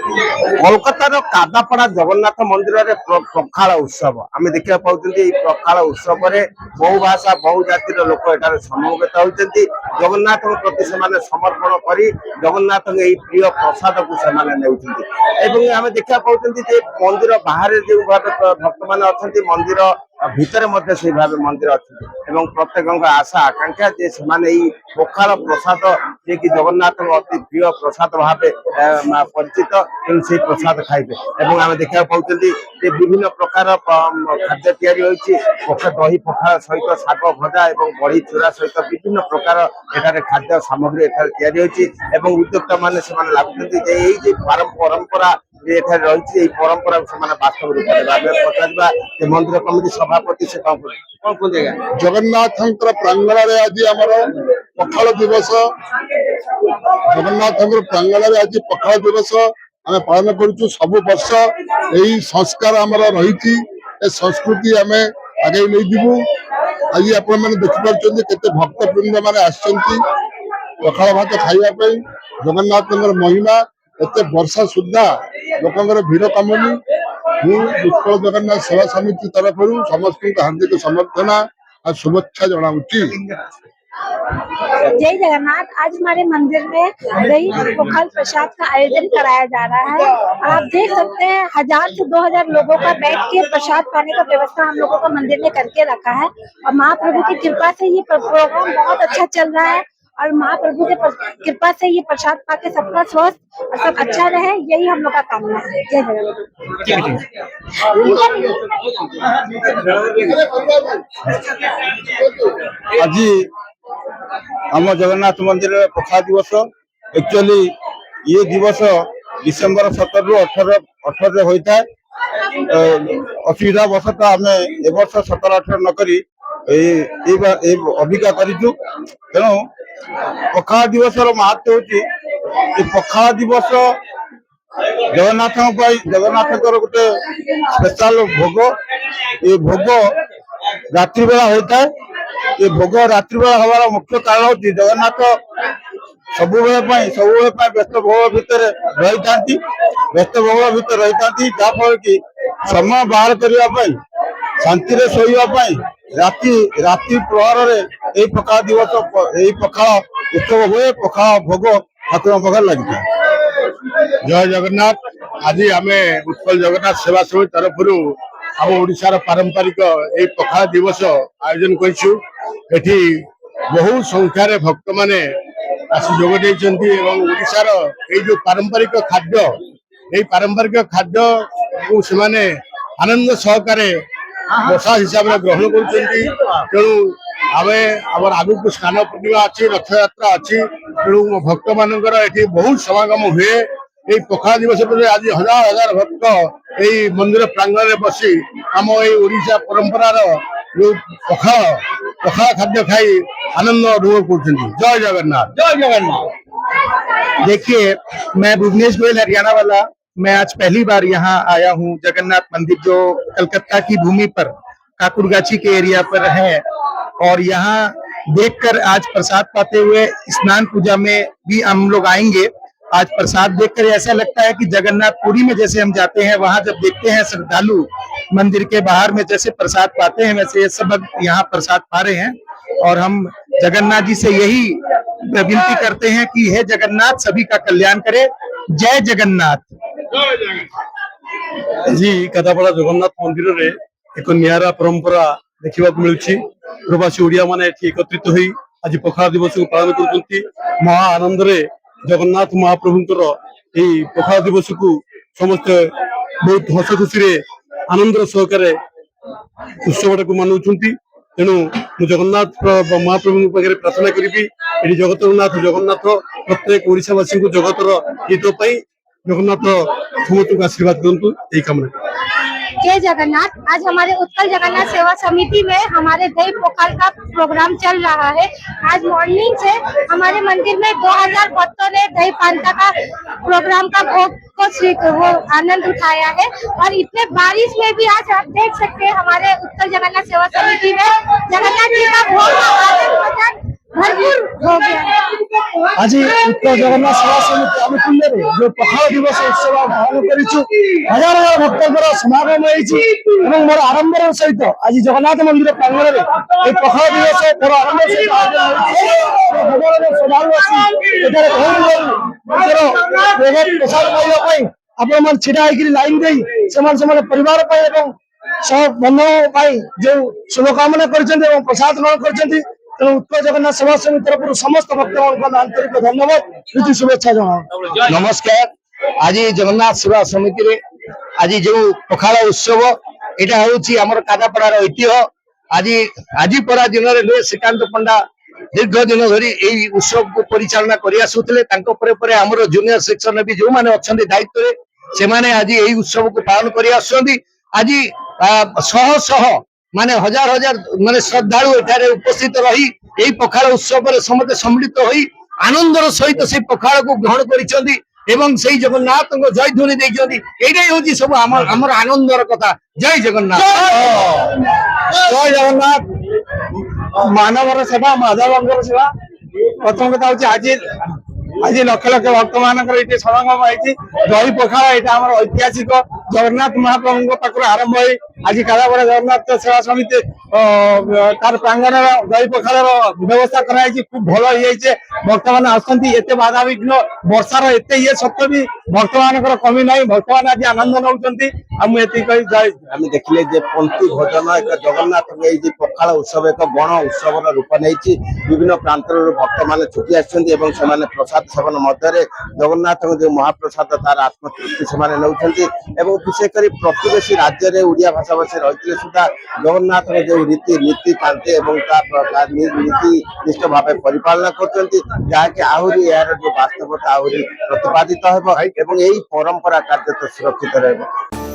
कोलकातार कादापड़ा जगन्नाथ मंदिर में प्रखाल उत्सव आम देखा पाँच प्रखाल उत्सव में बहु भाषा बहु जातिर लोक एठार समवेत होती जगन्नाथ प्रति से समर्पण कर जगन्नाथ प्रिय प्रसाद को आम देखा पाँच मंदिर बाहर जो भाव भक्त मान अच्छा मंदिर भितर से भाव मंदिर अच्छे प्रत्येक आशा आकांक्षा जे से पखाल प्रसाद जे कि जगन्नाथ अति प्रिय प्रसाद भाव परिचित तेणु से प्रसाद खाइबे आम देखा पाँच विभिन्न प्रकार खाद्य दही पखाल सहित शाग भजा और बड़ी चूरा सहित विभिन्न प्रकार एठार खाद्य सामग्री एठार उद्योक्ता मान लगुच परंपरा रही परंपरा बास्तव रूप में पचार मंदिर कमिटी सभापति से कौन कहते जगन्नाथ प्रांगण आज आम पखाल दिवस जगन्नाथ प्रांगण आज पखाल दिवस आम पालन करुचु सब वर्ष यही संस्कार आमर रही संस्कृति आम आगे नहीं जीवु आज आपण देखिपुर केते भक्तवृंद मैंने पखाल भात खाइबा जगन्नाथ महिमा एत वर्षा सुधा लोक भीड़ कमुनी उत्कल जगन्नाथ सेवा समिति तरफ समस्त हार्दिक समर्थना और शुभेच्छा जनाऊँगी। जय जगन्नाथ। आज हमारे मंदिर में दही पखाल प्रसाद का आयोजन कराया जा रहा है और आप देख सकते हैं 1000 से 2000 लोगों का बैठ के प्रसाद पाने का व्यवस्था हम लोगों का मंदिर में करके रखा है और महाप्रभु की कृपा से ये प्रोग्राम बहुत अच्छा चल रहा है और महाप्रभु के कृपा से ये प्रसाद पाके सबका स्वस्थ और सब अच्छा रहे, यही हम लोग का कामना है। जय जगन्नाथ। आज आम जगन्नाथ मंदिर में प्रसाद दिवस एक्चुअली ये दिवस डिसेम्बर 17 रु 18 होता है। असुविधा वशतः आम ए वर्ष 17-18 नक अभिज्ञा करूँ तेणु पखाल दिवस महत्व हूँ पखाल दिवस जगन्नाथ जगन्नाथ गोटे स्पेशल भोग ये भोग रात्रि बेला होता है। ये भोग रात्रि बेला हमारा मुख्य कारण हूँ जगन्नाथ सब व्यस्त बहुल भितर रही था व्यस्त बहुल भितर रही था जहाँफल कि समय बाहर करने शांति शोवाई राति प्रहर में पखाल दिवस यही पखाल उत्सव हुए पखाल भोग ठाकुर पाखे लगी। जय जगन्नाथ। आज आम उत्कल जगन्नाथ सेवा समिति तरफ आम ओडिशार पारंपरिक यही पखाल दिवस आयोजन करूँ। एठी बहु संख्यार भक्त माने आसी जोग देइछन्ती एवं ओडिशार ये जो पारंपरिक खाद्य यही पारंपरिक खाद्य को सेमाने आनंद सहकारे प्रसाद हिसाब से ग्रहण करुँच। तेणु आम आम आगु को स्नान पूर्णिमा अच्छी रथ यात्रा अच्छी तेणु भक्त मान बहुत समागम हुए। यही पखाल दिवस आज हजार हजार भक्त यही मंदिर प्रांगण में बसी आम ओडिशा परंपरार जो पखाल खाद्य खाई आनंद अनुभव कर। जय जगन्नाथ। जय जगन्नाथ। देखिए, मैं भुवनेश गोयल हरियाणा वाला, मैं आज पहली बार यहाँ आया हूँ जगन्नाथ मंदिर जो कलकत्ता की भूमि पर काकुरगाछी के एरिया पर है और यहाँ देखकर आज प्रसाद पाते हुए स्नान पूजा में भी हम लोग आएंगे। आज प्रसाद देखकर ऐसा लगता है कि जगन्नाथपुरी में जैसे हम जाते हैं वहां जब देखते हैं श्रद्धालु मंदिर के बाहर में जैसे प्रसाद पाते हैं वैसे सब यहाँ प्रसाद पा रहे हैं और हम जगन्नाथ जी से यही विनती करते हैं कि हे जगन्नाथ सभी का कल्याण करे। जय जगन्नाथ। जी कादापड़ा जगन्नाथ मंदिर में एक निरा परंपरा देखा मिलूँ। प्रवासी ओडिया माने एकत्रित होई आज पखाल दिवस को पालन कर महा आनंद जगन्नाथ महाप्रभुंकर यही पखाल दिवस को समस्ते बहुत हस खुशी आनंद सहकारे उत्सव को मनाउछन्ति। तेणु जगन्नाथ महाप्रभु पाखे प्रार्थना करी जगतनाथ जगन्नाथ प्रत्येक ओडिशावासी को जगतर हित जगन्नाथ समस्त को आशीर्वाद करंतु यही कामना। जय जगन्नाथ। आज हमारे उत्कल जगन्नाथ सेवा समिति में हमारे दही पखाल का प्रोग्राम चल रहा है। आज मॉर्निंग से हमारे मंदिर में 2000 भक्तों ने दही पांता का प्रोग्राम का भोग को वो आनंद उठाया है और इतने बारिश में भी आज आप देख सकते हैं हमारे उत्कल जगन्नाथ सेवा समिति में जगन्नाथ जी का भोग भरपूर हो गया। आज उत्तर जगन्नाथ सेवा समिति आनुकूल्य जो पखाल दिवस उत्सव पालन करिछु हजार हजार भक्तर समागम मोर आरंभ सहित आज जगन्नाथ मंदिर प्रांगण में पखाल दिवस मोर आरंभ सहित प्रसाद पाइबा आपण मन छिड़ा लाइन दे परिवार सब बंधु जो शुभकामना कर प्रसाद ग्रहण कर तेणु उत्कल जगन्नाथ सेवा समिति तरफ समस्त भक्त आंतरिक धन्यवाद ऋतु शुभेच्छा जना। नमस्कार। आज जगन्नाथ सेवा समिति रे आज जो पखाल उत्सव एटा होची हमर कादापड़ार ऐतिह्य। आज परा दिन में श्रीकांत पंडा दीर्घ दिन धरी यही उत्सव को परिचालना करि आसुतले तांको परे परे हमर जूनियर सेक्शन भी जो माने अछंती दायित्व रे से माने आज यही उत्सव को पालन करि आसुछंती। आज शह शह माने हजार हजार माने श्रद्धालु एठारे उपस्थित रही यही पखाल उत्सव समस्त सम्मिलित होई आनंदर सहित से पखाल को ग्रहण करिसेंती एवं से जगन्नाथ को जय ध्वनि देइसेंती। एटाई होची सब हमर आनंदर कथा। जय जगन्नाथ। जय जगन्नाथ। मानवर सेवा माधवंकर सेवा प्रथम कथा होची आज लक्ष लक्ष भक्त मानकर ये समागम होती दही पखाल यहाँ ऐतिहासिक जगन्नाथ महाप्रभु पाखर आरंभ हो आज कादापड़ा जगन्नाथ सेवा समिति तार प्रांगण दही पखाल व्यवस्था कराई खूब भल हो भक्त मान आसते बाधा विघ्न वर्षार एत ये सत्व भी भक्त मान कमी ना भक्त मान आज आनंद नौ आम देखिले पंक्ति भोजन एक जगन्नाथ पखाल उत्सव एक गण उत्सव रूप नहीं विभिन्न प्रांतर भक्त मान छुटी आसे प्रसाद सेवन मध्य जगन्नाथ जो महाप्रसाद तार आत्मतृप्ति से विशेषकर प्रतिवेशी राज्य में ओडिया भाषा भाषी रही सुधा जगन्नाथ जो रीति नीति कांति नीति निष्ठ भाव परिपालना करके आहरी यार जो वास्तवता आहरी प्रतिपादित हो परंपरा कार्य तो सुरक्षित रह।